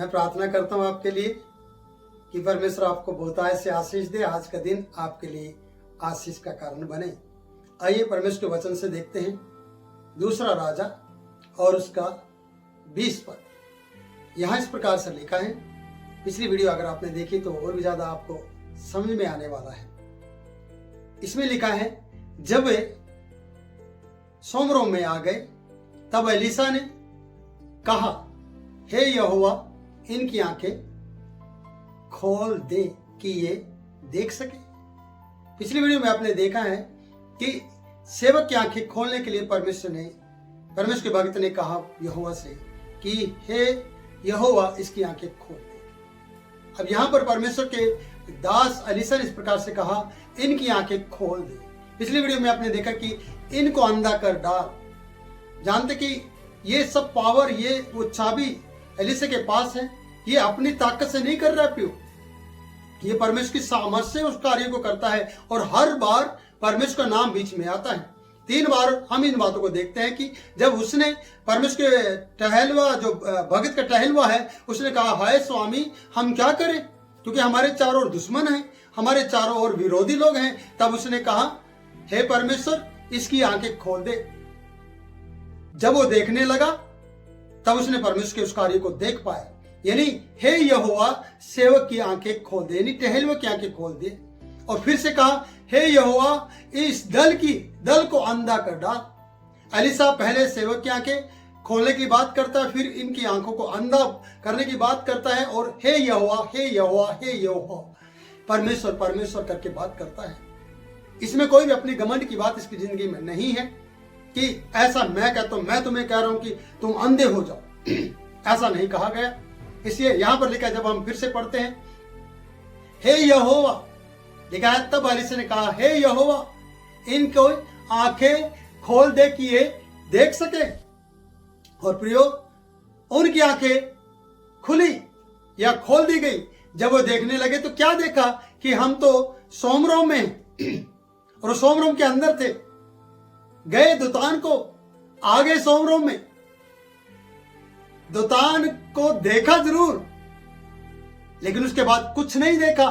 मैं प्रार्थना करता हूँ आपके लिए कि परमेश्वर आपको बहुतायत से आशीष दे। आज का दिन आपके लिए आशीष का कारण बने। आइए परमेश्वर के वचन से देखते हैं दूसरा राजा और उसका 20 पद। यहाँ इस प्रकार से लिखा है, पिछली वीडियो अगर आपने देखी तो और भी ज्यादा आपको समझ में आने वाला है। इसमें लिखा है, जब वे सोमरोम में आ गए तब एलीशा ने कहा, हे यहोवा, इनकी आंखें खोल दे कि ये देख सके। पिछली वीडियो में आपने देखा है कि सेवक की आंखें खोलने के लिए परमेश्वर के भक्त ने कहा यहोवा से कि हे यहोवा, इसकी आंखें खोल दे। अब यहां पर परमेश्वर के दास एलीशा ने इस प्रकार से कहा, इनकी आंखें खोल दे। पिछली वीडियो में आपने देखा कि इनको अंधा कर डाल। जानते कि ये सब पावर, ये वो चाबी एलीशा के पास है। ये अपनी ताकत से नहीं कर रहा प्रियो, ये परमेश्वर की सामर्थ्य से उस कार्य को करता है और हर बार परमेश्वर का नाम बीच में आता है। 3 बार हम इन बातों को देखते हैं कि जब उसने परमेश्वर के टहलवा, जो भगत का टहलवा है, उसने कहा, हाय स्वामी, हम क्या करें, क्योंकि हमारे चारों ओर दुश्मन हैं, हमारे चारों ओर विरोधी लोग हैं। तब उसने कहा, हे परमेश्वर, इसकी आंखें खोल दे। जब वो देखने लगा तब उसने परमेश्वर के उस कार्य को देख पाया। यानी हे यहोवा, सेवक की आंखें खोल दे, यानी टहलवे की आंखें खोल दे। और फिर से कहा, हे यहोवा, इस दल को अंधा कर डाल। एलीशा पहले सेवक की आंखें खोलने की बात करता है, फिर इनकी आंखों को अंधा करने की बात करता है और हे यहोवा, हे यहोवा, हे यहोवा, परमेश्वर परमेश्वर करके बात करता है। इसमें कोई भी अपनी घमंड की बात इसकी जिंदगी में नहीं है कि ऐसा मैं कहता हूं, मैं तुम्हें कह रहा हूं कि तुम अंधे हो जाओ। ऐसा नहीं कहा गया। इसलिए यहां पर लिखा है, जब हम फिर से पढ़ते हैं, हे यहोवा, लिखा है, तब एलीशा ने कहा, हे यहोवा, इनको आंखें खोल दे कि ये देख सके। और प्रियो, उनकी आंखें खुली या खोल दी गई। जब वो देखने लगे तो क्या देखा कि हम तो सोमरोम में और सोमरोम के अंदर थे। गए दुतान को, आगे सोमरोम में, दुतान को देखा जरूर, लेकिन उसके बाद कुछ नहीं देखा।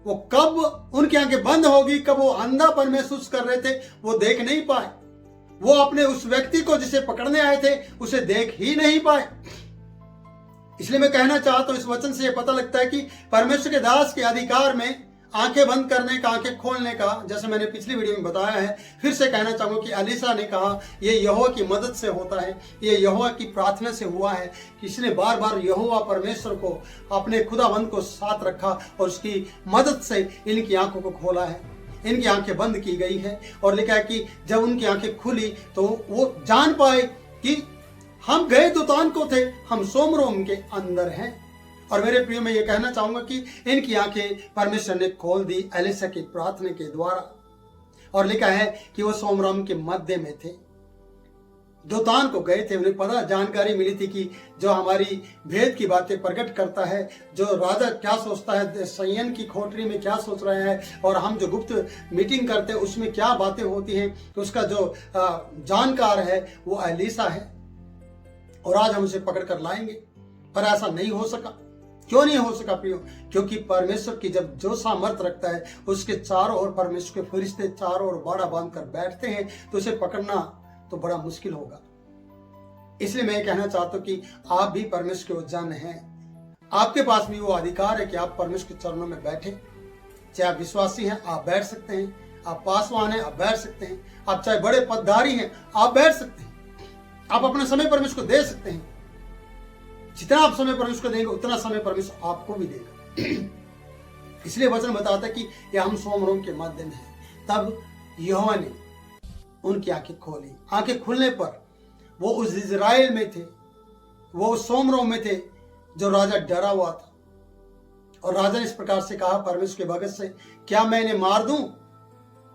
वो कब उनकी आंखें बंद होगी, कब वो अंधापन महसूस कर रहे थे, वो देख नहीं पाए। वो अपने उस व्यक्ति को जिसे पकड़ने आए थे उसे देख ही नहीं पाए। इसलिए मैं कहना चाहता हूं, इस वचन से ये पता लगता है कि परमेश्वर के दास के अधिकार में आंखें बंद करने का, आंखें खोलने का, जैसे मैंने पिछली वीडियो में बताया है। फिर से कहना चाहूंगा कि एलीशा ने कहा, ये यहोवा की मदद से होता है, ये यहोवा की प्रार्थना से हुआ है कि इसने बार बार यहोवा परमेश्वर को, अपने खुदाबंद को साथ रखा और उसकी मदद से इनकी आंखों को खोला है। इनकी आंखें बंद की गई है और लिखा है कि जब उनकी आंखें खुली तो वो जान पाए कि हम गए दुतान को थे, हम सोमरोम के अंदर हैं। और मेरे प्रियो, मैं ये कहना चाहूंगा कि इनकी आंखें परमेश्वर ने खोल दी एलीशा की प्रार्थना के द्वारा। और लिखा है कि वो सोमरोम के मध्य में थे, दोतान को गए थे। उन्हें पता, जानकारी मिली थी कि जो हमारी भेद की बातें प्रकट करता है, जो राजा क्या सोचता है, संयन की खोटरी में क्या सोच रहे हैं, और हम जो गुप्त मीटिंग करते हैं उसमें क्या बातें होती हैं, तो उसका जो जानकार है वो एलीशा है। और आज हम उसे पकड़ कर लाएंगे, पर ऐसा नहीं हो सका। क्यों नहीं हो सका प्रियो? क्योंकि परमेश्वर की जब जो सामर्थ्य रखता है, उसके चारों ओर परमेश्वर के फरिश्ते चारों ओर बाड़ा बांध कर बैठते हैं, तो उसे पकड़ना तो बड़ा मुश्किल होगा। इसलिए मैं कहना चाहता हूं कि आप भी परमेश्वर के जन हैं। आपके पास भी वो अधिकार है कि आप परमेश्वर के चरणों में बैठे। चाहे आप विश्वासी हैं, आप बैठ सकते हैं। आप पासवान हैं, आप बैठ सकते हैं। आप चाहे बड़े पदधारी हैं, आप बैठ सकते हैं। आप अपना समय परमेश्वर को दे सकते हैं। जितना आप समय परमेश्वर को देंगे उतना समय परमेश्वर आपको भी देगा। इसलिए वचन बताता है कि ये हम सोमरोम के मध्य में हैं। तब यहोवा ने उनकी आंखें खोली। आंखें खुलने पर वो उस इजराइल में थे, वो उस सोमरोम में थे जो राजा डरा हुआ था। और राजा ने इस प्रकार से कहा परमेश्वर के भगत से, क्या मैं इन्हें मार दूं?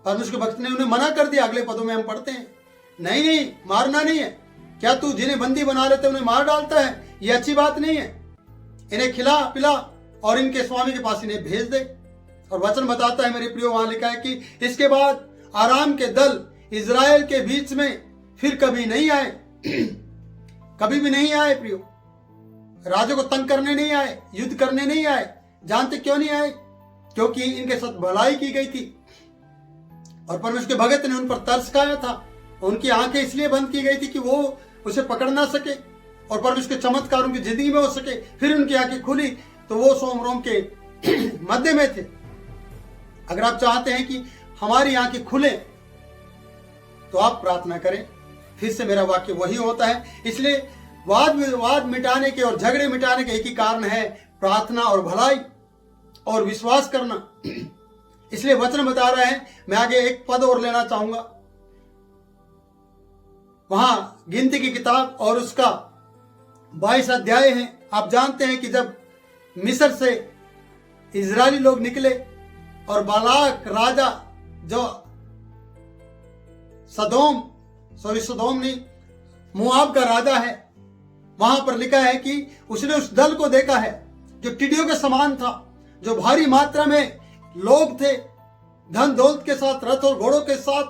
परमेश्वर के भक्त ने उन्हें मना कर दिया। अगले पदों में हम पढ़ते हैं, नहीं, मारना नहीं है। क्या तू जिन्हें बंदी बना लेते उन्हें मार डालता है? ये अच्छी बात नहीं है। इन्हें खिला पिला और इनके स्वामी के पास इन्हें भेज दे। और वचन बताता है मेरे प्रियो, वहां लिखा है कि इसके बाद आराम के दल इजराइल के बीच में फिर कभी नहीं आए। कभी भी नहीं आए प्रियो। राजा को तंग करने नहीं आए, युद्ध करने नहीं आए। जानते क्यों नहीं आए? क्योंकि इनके साथ भलाई की गई थी और परमेश्वर के भगत ने उन पर तरस खाया था। उनकी आंखें इसलिए बंद की गई थी कि वो उसे पकड़ ना सके और परमेश्वर के चमत्कार उनकी जिंदगी में हो सके। फिर उनकी आंखें खुली तो वो सोमरोम के मध्य में थे। अगर आप चाहते हैं कि हमारी आंखें खुले तो आप प्रार्थना करें। फिर से मेरा वाक्य वही होता है। इसलिए वाद विवाद मिटाने के और झगड़े मिटाने के एक ही कारण है, प्रार्थना और भलाई और विश्वास करना। इसलिए वचन बता रहे हैं। मैं आगे एक पद और लेना चाहूंगा। वहां गिनती की किताब और उसका 22 अध्याय है। आप जानते हैं कि जब मिस्र से इजरायली लोग निकले और बालाक राजा जो सदोम नहीं, मुआब का राजा है, वहां पर लिखा है कि उसने उस दल को देखा है जो टिड्डियों के समान था, जो भारी मात्रा में लोग थे, धन दौलत के साथ, रथ और घोड़ों के साथ,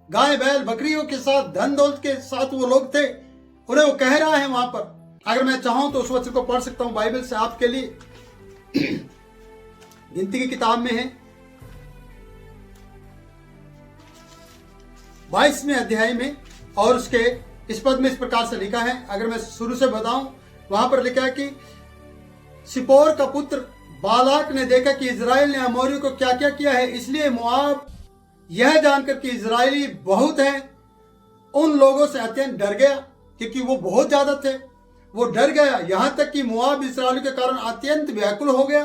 गाय बैल बकरियों के साथ, धन दौलत के साथ वो लोग थे। उन्हें वो कह रहा है वहां पर। अगर मैं चाहूं तो उस वचन को पढ़ सकता हूं बाइबल से आपके लिए। गिनती की किताब में है 22वें अध्याय में और उसके इस पद में इस प्रकार से लिखा है। अगर मैं शुरू से बताऊं, वहां पर लिखा है कि सिपोर का पुत्र बालाक ने देखा कि इजराइल ने अमोरियों को क्या क्या किया है, इसलिए मुआब यह जानकर कि इजरायली बहुत हैं, उन लोगों से अत्यंत डर गया, क्योंकि वो बहुत ज्यादा थे। वो डर गया, यहां तक कि मुआब इस्राएलियों के कारण अत्यंत व्याकुल हो गया।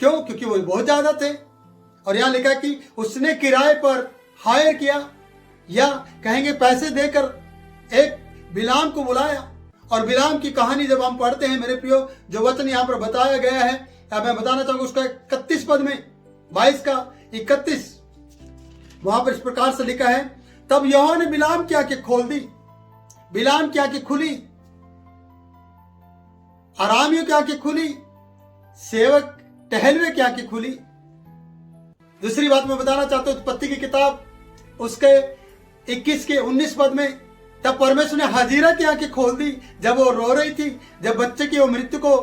क्यों? क्योंकि वो बहुत ज्यादा थे। और यहां लिखा कि उसने किराए पर हायर किया या कहेंगे पैसे देकर एक बिलाम को बुलाया। और बिलाम की कहानी जब हम पढ़ते हैं मेरे प्रियो, जो वचन यहाँ पर बताया गया है, अब मैं बताना चाहूंगा उसका 31 पद में, 22 का 31, वहां पर इस प्रकार से लिखा है, तब यहोवा ने बिलाम की आंखें खोल दी, बिलाम की आंखें खुली, अरामियों की आंखें खुली, सेवक टहलवे की आंखें खुली। दूसरी बात मैं बताना चाहता हूं, उत्पत्ति की किताब उसके 21 के 19 पद में, तब परमेश्वर ने हाजिरा की आंखें खोल दी जब वो रो रही थी, जब बच्चे की वो मृत्यु को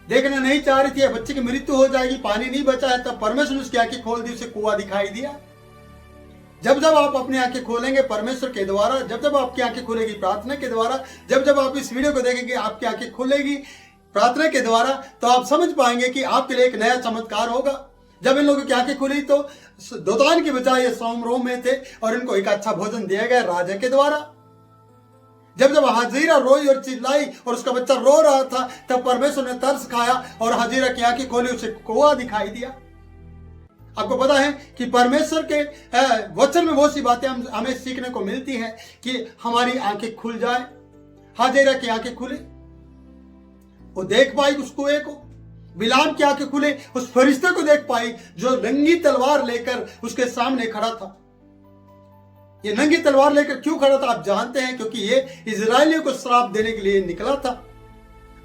देखना नहीं चाह रही थी, बच्चे की मृत्यु हो जाएगी, पानी नहीं बचा है, तब परमेश्वर ने उसकी आंखें खोल दी, उसे कुआं दिखाई दिया। जब जब आप अपनी आंखें खोलेंगे परमेश्वर के द्वारा, जब जब आपकी आंखें खुलेगी प्रार्थना के द्वारा, जब जब आप इस वीडियो को देखेंगे आपकी आंखें खुलेगी प्रार्थना के द्वारा, तो आप समझ पाएंगे कि आपके लिए एक नया चमत्कार होगा। जब इन लोगों की आंखें खुली तो दोतान की बजाय ये सोमरोम में थे और इनको एक अच्छा भोजन दिया गया राजा के द्वारा। जब जब हाजिरा रोई और चिल्लाई और उसका बच्चा रो रहा था, तब परमेश्वर ने तरस खाया और हाजिरा की आंखें खोली, उसे कुआं दिखाई दिया। आपको पता है कि परमेश्वर के वचन में बहुत सी बातें हमें सीखने को मिलती है कि हमारी आंखें खुल जाए। हाजिरा की आंखें खुली, वो देख पाई उस कुएं को। बिलाम की आंखें खुले, उस फरिश्ते को देख पाई जो नंगी तलवार लेकर उसके सामने खड़ा था। ये नंगी तलवार लेकर क्यों खड़ा था आप जानते हैं? क्योंकि ये इजरायलियों को श्राप देने के लिए निकला था।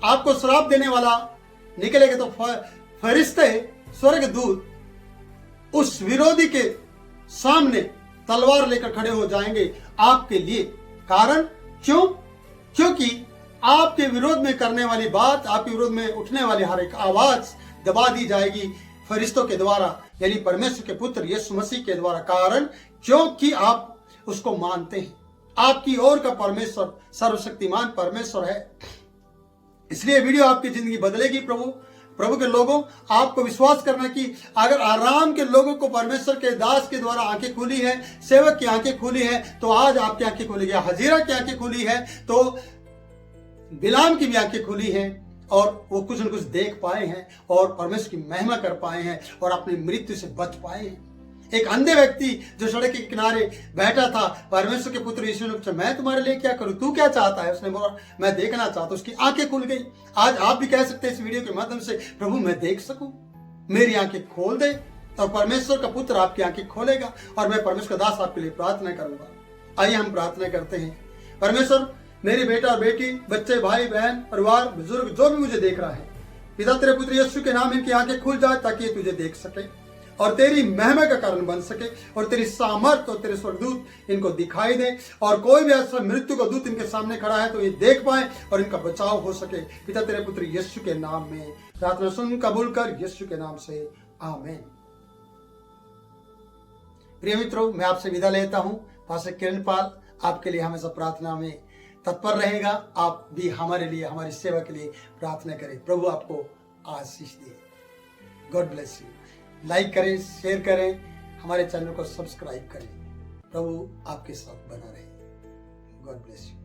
आपको श्राप देने वाला निकलेगा तो फरिश्ते स्वर्गदूत उस विरोधी के सामने तलवार लेकर खड़े हो जाएंगे आपके लिए। कारण क्यों? क्योंकि आपके विरोध में करने वाली बात, आपके विरोध में उठने वाली हर एक आवाज दबा दी जाएगी फरिश्तों के द्वारा, यानी परमेश्वर के पुत्र यीशु मसीह के द्वारा। कारण क्योंकि आप उसको मानते हैं। आपकी ओर का परमेश्वर सर्वशक्तिमान परमेश्वर है। इसलिए वीडियो आपकी जिंदगी बदलेगी। प्रभु के लोगों, आपको विश्वास करना कि अगर आराम के लोगों को परमेश्वर के दास के द्वारा आंखें खुली है, सेवक की आंखें खुली है, तो आज आपकी आंखें खुली है। हजीरा की आंखें खुली है तो बिलाम की भी आंखें खुली हैं और वो कुछ न कुछ देख पाए हैं और परमेश्वर की महिमा कर पाए हैं और अपनी मृत्यु से बच पाए हैं। एक अंधे व्यक्ति जो सड़क के किनारे बैठा था, परमेश्वर के पुत्र यीशु ने पूछा, मैं तुम्हारे लिए क्या करूं, तू क्या चाहता है? उसने बोला, मैं देखना चाहता हूं। उसकी आंखें खुल गई। आज आप भी कह सकते हैं इस वीडियो के माध्यम से, प्रभु मैं देख सकूं, मेरी आंखें खोल दे। और परमेश्वर का पुत्र आपकी आंखें खोलेगा और मैं परमेश्वर का दास आपके लिए प्रार्थना करूंगा। आइए हम प्रार्थना करते हैं। परमेश्वर, मेरे बेटा और बेटी, बच्चे, भाई बहन, परिवार, बुजुर्ग जो भी मुझे देख रहा है, पिता तेरे पुत्र यीशु के नाम इनकी आंखें खुल जाए ताकि ये तुझे देख सके और तेरी महिमा का कारण बन सके, और तेरी सामर्थ और तेरे स्वर्गदूत इनको दिखाई दे, और कोई भी ऐसा मृत्यु का दूत इनके सामने खड़ा है तो ये देख पाए और इनका बचाव हो सके। पिता तेरे पुत्र यीशु के नाम में प्रार्थना सुन, कबूल कर, यीशु के नाम से आमीन। प्रिय मित्रों, मैं आपसे विदा लेता हूं। पास्टर किरण पाल आपके लिए हमेशा प्रार्थना में तत्पर रहेगा। आप भी हमारे लिए, हमारी सेवा के लिए प्रार्थना करें। प्रभु आपको आशीष दे। God bless you. लाइक करें, शेयर करें, हमारे चैनल को सब्सक्राइब करें। प्रभु आपके साथ बना रहे। God bless you.